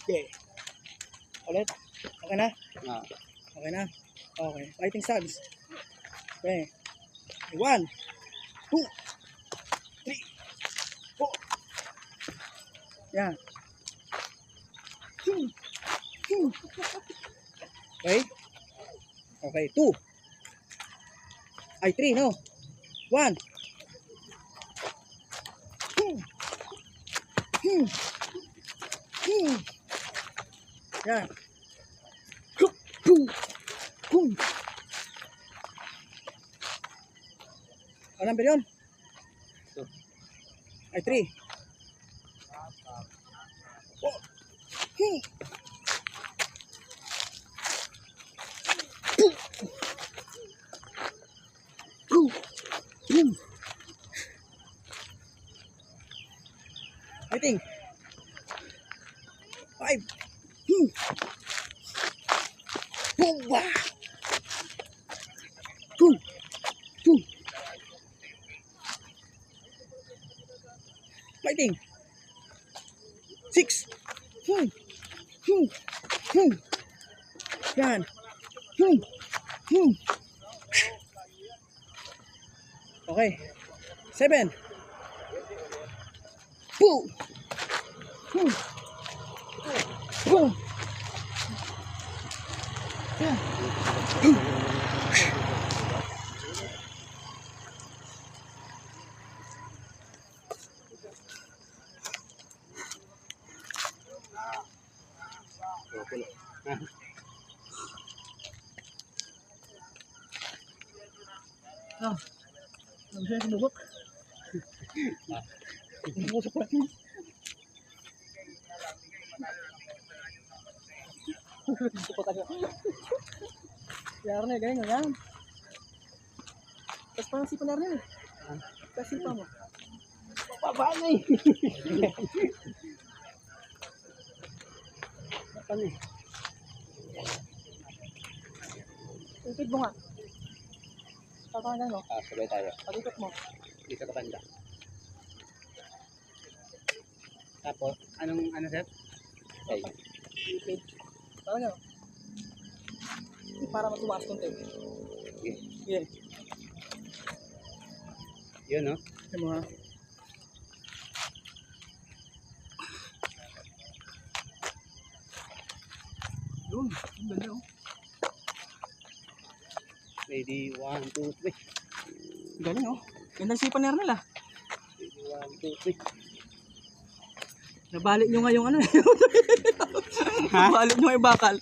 Okay. Ulit. Okay na? Ah. Okay na? Okay. Fighting stance. Okay. 1, 2, 3, 4. Yan. Okay. Okay. 2. Ay, 3, no? 1. Yan. Ano number yun? Ay, 3. Fighting. 5. Bomba. 2. Fighting. 6. Yan. Okay. 7. Boom. Yan. Ah. Ano siya sinubok? Sinubok pa rin. Kaya na, ganyan o yan. Tapos parang sipa na rin eh. Tapos sipa mo. Pababa na eh. Ano eh. Ikit mo nga. Tatangan mo. Ah, sabay tayo. Pag-ikot mo. Dito ka banda. Tapos, ano sir? Ay. Ikit. Parang gano'n. Para matuwas konti. Okay. Yeah. Yun, no? Yan mo ha. Yun. Yung ganda oh. Ready, 1, 2, 3. Galing oh. Ganda sipa na nila. Ready, 1, 2, 3. Nabalik nyo nga yung ano eh. Ha? Nabalik nyo yung bakal.